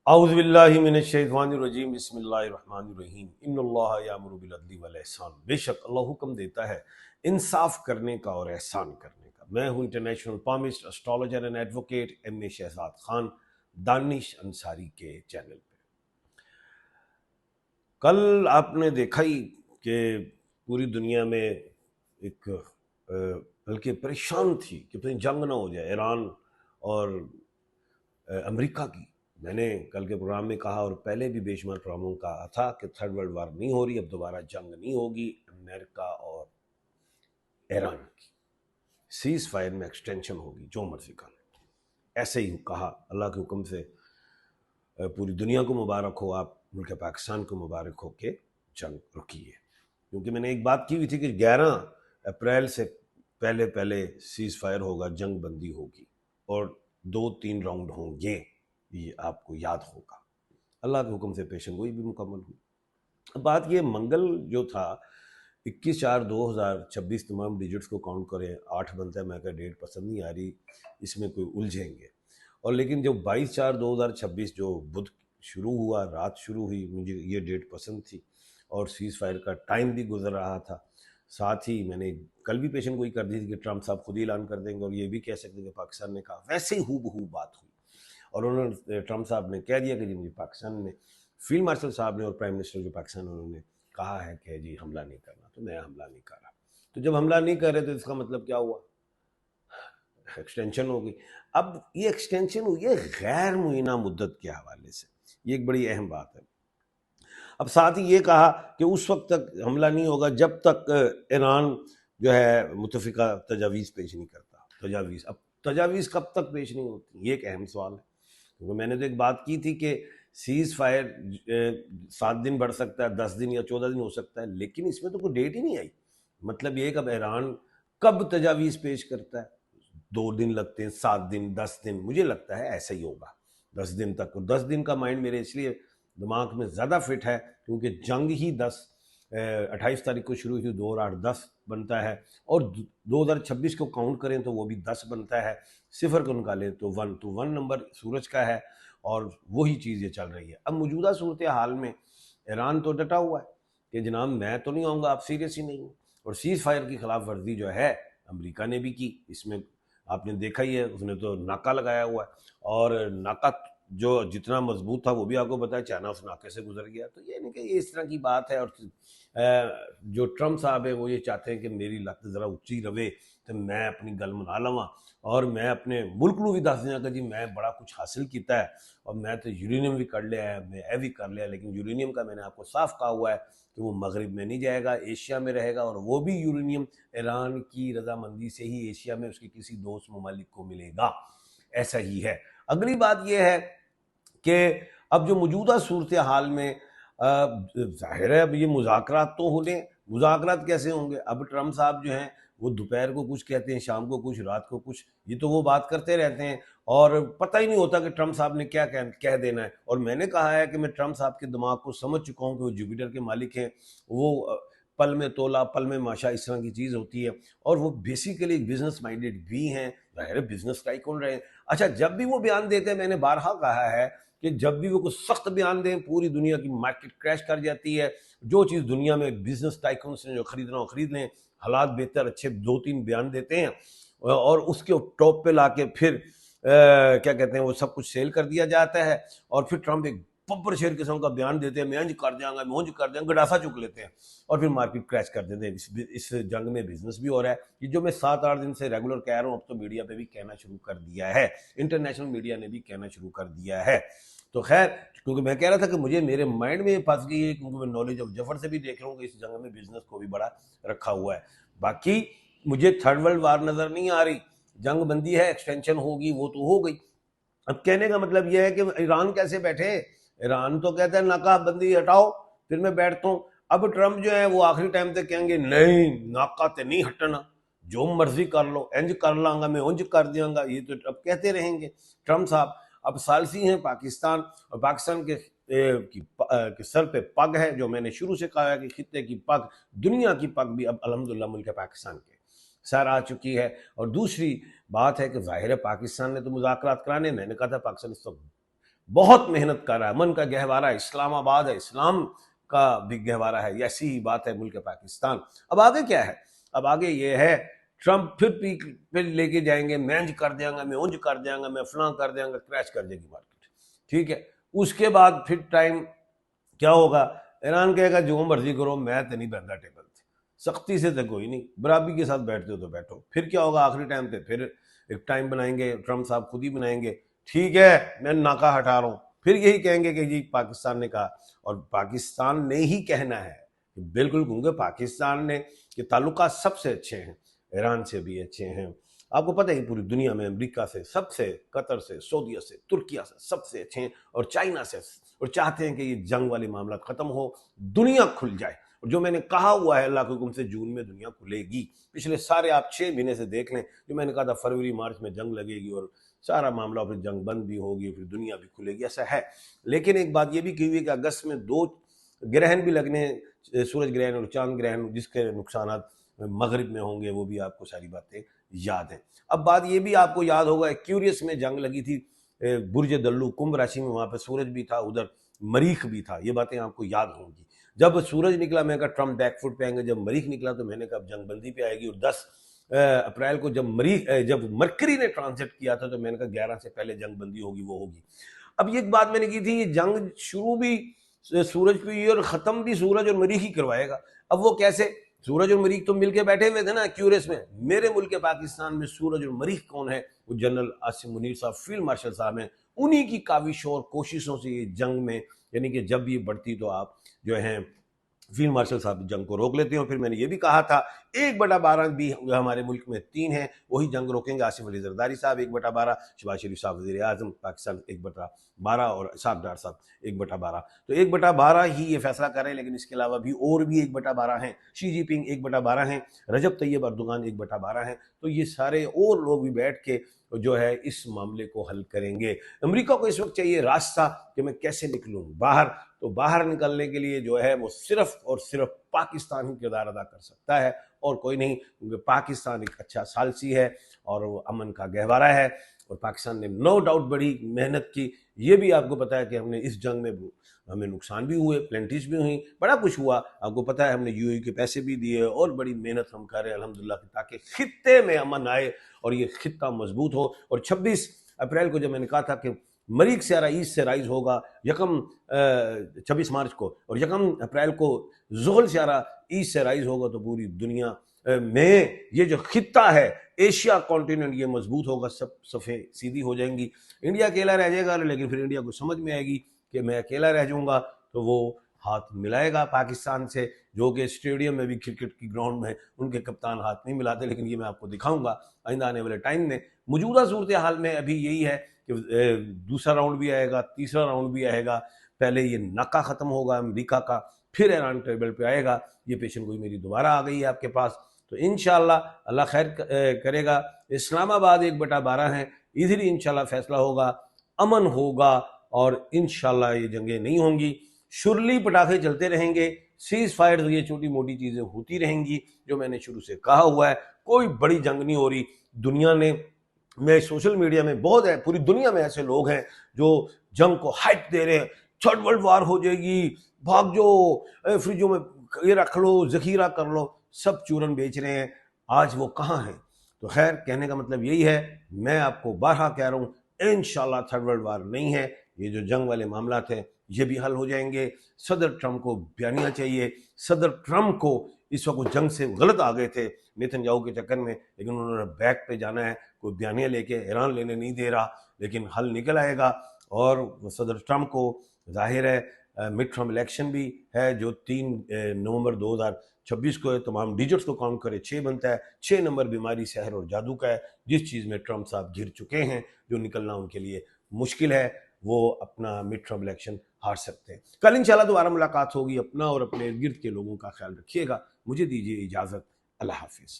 اعوذ باللہ من الشیطان الرجیم بسم اللہ الرحمن الرحیم ان اللہ یامر بالعدل والاحسان۔ بے شک اللہ حکم دیتا ہے انصاف کرنے کا اور احسان کرنے کا۔ میں ہوں international palmist, astrologer and advocate M Shahzad Khan Danish Ansari کے چینل پہ۔ کل آپ نے دیکھا ہی کہ پوری دنیا میں ایک بلکہ پریشان تھی کہ کہیں جنگ نہ ہو جائے ایران اور امریکہ کی۔ میں نے کل کے پروگرام میں کہا اور پہلے بھی بے شمار پروگراموں میں کہا تھا کہ تھرڈ ورلڈ وار نہیں ہو رہی، اب دوبارہ جنگ نہیں ہوگی امریکہ اور ایران کی، سیز فائر میں ایکسٹینشن ہوگی، جو مرضی کر لیں۔ ایسے ہی کہا، اللہ کے حکم سے پوری دنیا کو مبارک ہو، آپ ملک پاکستان کو مبارک ہو کہ جنگ رکی ہے، کیونکہ میں نے ایک بات کی ہوئی تھی کہ 11 اپریل سے پہلے سیز فائر ہوگا، جنگ بندی ہوگی اور 2-3 راؤنڈ ہوں گے، یہ آپ کو یاد ہوگا۔ اللہ کے حکم سے پیشن گوئی بھی مکمل ہوئی۔ اب بات یہ، منگل جو تھا 21/4/2026 تمام ڈیجٹس کو کاؤنٹ کریں، 8 بنتا ہے، میں کہا ڈیٹ پسند نہیں آ رہی، اس میں کوئی الجھیں گے، اور لیکن جو 22/4/2026 جو بدھ شروع ہوا، رات شروع ہوئی، مجھے یہ ڈیٹ پسند تھی اور سیز فائر کا ٹائم بھی گزر رہا تھا۔ ساتھ ہی میں نے کل بھی پیشن گوئی کر دی تھی کہ ٹرمپ صاحب خود ہی اعلان کر دیں گے اور یہ بھی کہہ سکتے ہیں کہ پاکستان نے کہا، ویسے ہی ہو بہو بات ہوئی، اور انہوں نے ٹرمپ صاحب نے کہہ دیا کہ جی پاکستان میں فیلڈ مارشل صاحب نے اور پرائم منسٹر جو پاکستان انہوں نے کہا ہے کہ جی حملہ نہیں کرنا، تو میں حملہ نہیں کر رہا۔ تو جب حملہ نہیں کر رہے تو اس کا مطلب کیا ہوا؟ ایکسٹینشن ہو گئی۔ اب یہ ایکسٹینشن ہوئی ہے غیر معینہ مدت کے حوالے سے، یہ ایک بڑی اہم بات ہے۔ اب ساتھ ہی یہ کہا کہ اس وقت تک حملہ نہیں ہوگا جب تک ایران جو ہے متفقہ تجاویز پیش نہیں کرتا۔ تجاویز، اب تجاویز کب تک پیش نہیں ہوتی، یہ ایک اہم سوال ہے، کیونکہ میں نے تو ایک بات کی تھی کہ سیز فائر 7 دن بڑھ سکتا ہے، 10 دن یا 14 دن ہو سکتا ہے، لیکن اس میں تو کوئی ڈیٹ ہی نہیں آئی۔ مطلب یہ کہ اب ایران کب تجاویز پیش کرتا ہے، 2 دن لگتے ہیں، 7 دن، 10 دن، مجھے لگتا ہے ایسا ہی ہوگا 10 دن تک۔ اور 10 دن کا مائنڈ میرے اس لیے دماغ میں زیادہ فٹ ہے کیونکہ جنگ ہی 28 تاریخ کو شروع ہوئی، 2 اور 8 10 بنتا ہے، اور 2026 کو کاؤنٹ کریں تو وہ بھی 10 بنتا ہے، صفر کو نکالیں تو 1، تو 1 نمبر سورج کا ہے، اور وہی چیز یہ چل رہی ہے۔ اب موجودہ صورتحال میں ایران تو ڈٹا ہوا ہے کہ جناب میں تو نہیں آؤں گا، آپ سیریس ہی نہیں ہوں، اور سیز فائر کی خلاف ورزی جو ہے امریکہ نے بھی کی، اس میں آپ نے دیکھا ہی ہے، اس نے تو ناکہ لگایا ہوا ہے، اور ناکہ جو جتنا مضبوط تھا وہ بھی آپ کو پتا ہے، چائنا اس ناکے سے گزر گیا۔ تو یہ نہیں کہ یہ اس طرح کی بات ہے، اور جو ٹرمپ صاحب ہے وہ یہ چاہتے ہیں کہ میری لت ذرا اچھی رہے تو میں اپنی گل منا لواں، اور میں اپنے ملک نو بھی دس دیاں کہ جی میں بڑا کچھ حاصل کیتا ہے، اور میں تو یورینیم بھی کر لیا ہے، میں اے بھی کر لیا، لیکن یورینیم کا میں نے آپ کو صاف کہا ہوا ہے کہ وہ مغرب میں نہیں جائے گا، ایشیا میں رہے گا، اور وہ بھی یورینیم ایران کی رضامندی سے ہی ایشیا میں اس کے کسی دوست ممالک کو ملے گا، ایسا ہی ہے۔ اگلی بات یہ ہے کہ اب جو موجودہ صورتحال میں ظاہر ہے اب یہ مذاکرات تو ہو لیں، مذاکرات کیسے ہوں گے؟ اب ٹرمپ صاحب جو ہیں وہ دوپہر کو کچھ کہتے ہیں، شام کو کچھ، رات کو کچھ، یہ تو وہ بات کرتے رہتے ہیں، اور پتہ ہی نہیں ہوتا کہ ٹرمپ صاحب نے کیا کہہ دینا ہے۔ اور میں نے کہا ہے کہ میں ٹرمپ صاحب کے دماغ کو سمجھ چکا ہوں کہ وہ جوپیٹر کے مالک ہیں، وہ پل میں تولا پل میں ماشا، اس طرح کی چیز ہوتی ہے، اور وہ بیسیکلی ایک بزنس مائنڈیڈ بھی ہیں، ظاہر بزنس ٹائکون رہے ہیں۔ اچھا، جب بھی وہ بیان دیتے ہیں، میں نے بارہا کہا ہے کہ جب بھی وہ کوئی سخت بیان دیں پوری دنیا کی مارکیٹ کریش کر جاتی ہے، جو چیز دنیا میں بزنس ٹائکونس نے جو خریدنا ہو خرید لیں، حالات بہتر اچھے 2-3 بیان دیتے ہیں، اور اس کے ٹاپ پہ لا کے پھر کیا کہتے ہیں وہ سب کچھ سیل کر دیا جاتا ہے، اور پھر ٹرمپ ایک ببر شیر قسم کا بیان دیتے ہیں، میں انج کر دیا گا، میں انج کر دیا گا، گڈاسا چک لیتے ہیں، اور پھر مارکیٹ کریش کر دیتے ہیں۔ اس جنگ میں بزنس بھی ہو رہا ہے، یہ جو میں 7-8 دن سے ریگولر کہہ رہا ہوں، اب تو میڈیا پہ بھی کہنا شروع کر دیا ہے، انٹرنیشنل میڈیا نے بھی کہنا شروع کر دیا ہے۔ تو خیر، کیونکہ میں کہہ رہا تھا کہ مجھے میرے مائنڈ میں پھنس گئی ہے، کیونکہ میں نالج آف جفر سے بھی دیکھ رہا ہوں کہ اس جنگ میں بزنس کو بھی بڑا رکھا ہوا ہے۔ باقی مجھے تھرڈ ورلڈ وار نظر نہیں آ رہی، جنگ بندی ہے، ایکسٹینشن ہوگی، وہ تو ہو گئی۔ اب کہنے کا مطلب یہ ہے کہ ایران کیسے بیٹھے؟ ایران تو کہتا ہے ناکہ بندی ہٹاؤ پھر میں بیٹھتا ہوں۔ اب ٹرمپ جو ہے وہ آخری ٹائم تک کہیں گے نہیں ناکہ تے نہیں ہٹنا، جو مرضی کر لو، انج کر لاں گا، میں انج کر دیاں گا، یہ تو اب کہتے رہیں گے ٹرمپ صاحب۔ اب ثالثی ہیں پاکستان، اور پاکستان کے سر پہ پگ ہے، جو میں نے شروع سے کہا ہے کہ خطے کی پگ، دنیا کی پگ بھی اب الحمدللہ ملک پاکستان کے سر آ چکی ہے۔ اور دوسری بات ہے کہ ظاہر ہے پاکستان نے تو مذاکرات کرانے، میں نے کہا تھا پاکستان اس وقت بہت محنت کر رہا ہے، امن کا گہوارہ اسلام آباد ہے، اسلام کا بھی گہوارہ ہے، ایسی ہی بات ہے ملک پاکستان۔ اب آگے کیا ہے؟ اب آگے یہ ہے ٹرمپ پھر لے کے جائیں گے، میں انج کر دیں گا، میں اونج کر دیں گا، میں فلاں کر دیں گا، کریش کر دے گی مارکیٹ، ٹھیک ہے۔ اس کے بعد پھر ٹائم کیا ہوگا؟ ایران کہے گا جو مرضی کرو، میں تو نہیں بہتا ٹیبل سے، سختی سے تو کوئی نہیں، برابری کے ساتھ بیٹھتے ہو تو بیٹھو۔ پھر کیا ہوگا آخری ٹائم پہ؟ پھر ایک ٹائم بنائیں گے، ٹرمپ صاحب خود ہی بنائیں گے، ٹھیک ہے میں ناکہ ہٹا رہا ہوں، پھر یہی کہیں گے کہ جی پاکستان نے کہا، اور پاکستان نے ہی کہنا ہے بالکل، کیونکہ پاکستان نے کے تعلقات سب سے اچھے ہیں، ایران سے بھی اچھے ہیں، آپ کو پتہ ہے کہ پوری دنیا میں امریکہ سے سب سے، قطر سے، سعودیہ سے، ترکیہ سے سب سے اچھے ہیں، اور چائنا سے، اور چاہتے ہیں کہ یہ جنگ والے معاملات ختم ہو، دنیا کھل جائے۔ اور جو میں نے کہا ہوا ہے اللہ کے حکم سے جون میں دنیا کھلے گی، پچھلے سارے آپ 6 مہینے سے دیکھ لیں، جو میں نے کہا تھا فروری مارچ میں جنگ لگے گی اور سارا معاملہ، پھر جنگ بند بھی ہوگی، پھر دنیا بھی کھلے گی، ایسا ہے۔ لیکن ایک بات یہ بھی کی ہوئی ہے کہ اگست میں 2 گرہن بھی لگنے ہیں، سورج گرہن اور چاند گرہن، جس کے نقصانات مغرب میں ہوں گے، وہ بھی آپ کو ساری باتیں یاد ہیں۔ اب بات یہ بھی آپ کو یاد ہوگا، کیوریس میں جنگ لگی تھی برج دلو کنبھ راشی میں، وہاں پہ سورج بھی تھا، ادھر مریخ بھی تھا، یہ باتیں آپ کو یاد ہوں گی۔ جب سورج نکلا میں نے کہا ٹرمپ بیک فٹ پہ آئیں گے، جب مریخ نکلا تو میں نے کہا جنگ بندی پہ آئے گی، اور 10 اپریل کو جب مرکری نے ٹرانزٹ کیا تھا تو میں نے کہا 11 سے پہلے جنگ بندی ہوگی، وہ ہوگی۔ اب یہ بات میں نے کی تھی، یہ جنگ شروع بھی سورج پہ اور ختم بھی سورج اور مریخ ہی کروائے گا۔ اب وہ کیسے؟ سورج اور مریخ تو مل کے بیٹھے ہوئے تھے نا کیوریس میں۔ میرے ملک پاکستان میں سورج اور مریخ کون ہے؟ وہ جنرل عاصم منیر صاحب، فیلڈ مارشل صاحب ہیں، انہی کی کاوشوں اور کوششوں سے یہ جنگ میں، یعنی کہ جب یہ بڑھتی تو آپ جو ہیں فیلڈ مارشل صاحب جنگ کو روک لیتے ہیں۔ اور پھر میں نے یہ بھی کہا تھا 1/12 بھی ہمارے ملک میں 3 ہیں، وہی جنگ روکیں گے، آصف علی زرداری صاحب 1/12، شہباز شریف صاحب وزیر اعظم پاکستان 1/12، اور اسحاق ڈار صاحب 1/12۔ تو 1/12 ہی یہ فیصلہ کر رہے ہیں، لیکن اس کے علاوہ بھی اور بھی 1/12 ہیں، شی جی پنگ 1/12 ہیں، رجب طیب اردوغان 1/12 ہیں۔ تو یہ سارے اور لوگ بھی بیٹھ کے جو ہے اس معاملے کو حل کریں گے۔ امریکہ کو اس وقت چاہیے راستہ کہ میں کیسے نکلوں باہر، تو باہر نکلنے کے لیے جو ہے وہ صرف اور صرف پاکستان ہی کردار ادا کر سکتا ہے، اور کوئی نہیں، کیونکہ پاکستان ایک اچھا ثالثی ہے اور وہ امن کا گہوارہ ہے، اور پاکستان نے نو ڈاؤٹ بڑی محنت کی۔ یہ بھی آپ کو پتہ ہے کہ ہم نے اس جنگ میں ہمیں نقصان بھی ہوئے، پلینٹیز بھی ہوئیں، بڑا کچھ ہوا، آپ کو پتہ ہے ہم نے یو اے کے پیسے بھی دیے، اور بڑی محنت ہم کر رہے ہیں الحمدللہ تاکہ خطے میں امن آئے اور یہ خطہ مضبوط ہو۔ اور 26 اپریل کو جب میں نے کہا تھا کہ مریخ سیارہ ایسٹ سے رائز ہوگا 26 مارچ کو، اور 1 اپریل کو زحل سیارہ ایسٹ سے رائز ہوگا، تو پوری دنیا میں یہ جو خطہ ہے ایشیا کانٹیننٹ یہ مضبوط ہوگا، سب صفیں سیدھی ہو جائیں گی۔ انڈیا اکیلا رہ جائے گا، لیکن پھر انڈیا کو سمجھ میں آئے گی کہ میں اکیلا رہ جاؤں گا تو وہ ہاتھ ملائے گا پاکستان سے، جو کہ اسٹیڈیم میں بھی کرکٹ کی گراؤنڈ میں ان کے کپتان ہاتھ نہیں ملاتے، لیکن یہ میں آپ کو دکھاؤں گا آئندہ آنے والے ٹائم میں۔ موجودہ صورتحال میں ابھی یہی ہے کہ دوسرا راؤنڈ بھی آئے گا، تیسرا راؤنڈ بھی آئے گا، پہلے یہ ناکہ ختم ہوگا امریکہ کا، پھر ایران ٹیبل پہ آئے گا۔ یہ پیشن گوئی میری دوبارہ آ گئی ہے آپ کے پاس، تو انشاءاللہ اللہ خیر کرے گا۔ اسلام آباد 1/12 ہیں، ادھر ہی انشاءاللہ فیصلہ ہوگا، امن ہوگا، اور انشاءاللہ یہ جنگیں نہیں ہوں گی، شرلی پٹاخے چلتے رہیں گے، سیز فائر، یہ چھوٹی موٹی چیزیں ہوتی رہیں گی، جو میں نے شروع سے کہا ہوا ہے، کوئی بڑی جنگ نہیں ہو رہی۔ دنیا نے، میں سوشل میڈیا میں بہت ہے، پوری دنیا میں ایسے لوگ ہیں جو جنگ کو ہائپ دے رہے ہیں، 3rd ورلڈ وار ہو جائے گی، بھاگ جو فریجوں میں یہ رکھ لو، ذخیرہ کر لو، سب چورن بیچ رہے ہیں، آج وہ کہاں ہیں؟ تو خیر کہنے کا مطلب یہی ہے، میں آپ کو بارہا کہہ رہا ہوں انشاءاللہ 3rd ورلڈ وار نہیں ہے، یہ جو جنگ والے معاملات ہیں یہ بھی حل ہو جائیں گے۔ صدر ٹرمپ کو بیانیہ چاہیے، صدر ٹرمپ کو اس وقت جنگ سے غلط آ گئے تھے نیتن یاہو کے چکر میں، لیکن انہوں نے بیک پہ جانا ہے، کوئی بیانیہ لے کے ایران لینے نہیں دے رہا، لیکن حل نکل آئے گا۔ اور صدر ٹرمپ کو ظاہر ہے مڈ ٹرم الیکشن بھی ہے جو 3 نومبر 2026 کو ہے، تمام ڈیجٹس کو کاؤنٹ کرے 6 بنتا ہے، 6 نمبر بیماری سحر اور جادو کا ہے، جس چیز میں ٹرمپ صاحب گر چکے ہیں، جو نکلنا ان کے لیے مشکل ہے، وہ اپنا مڈ ٹرم الیکشن ہار سکتے ہیں۔ کل انشاءاللہ دوبارہ ملاقات ہوگی، اپنا اور اپنے گرد کے لوگوں کا خیال رکھیے گا، مجھے دیجیے اجازت، اللہ حافظ۔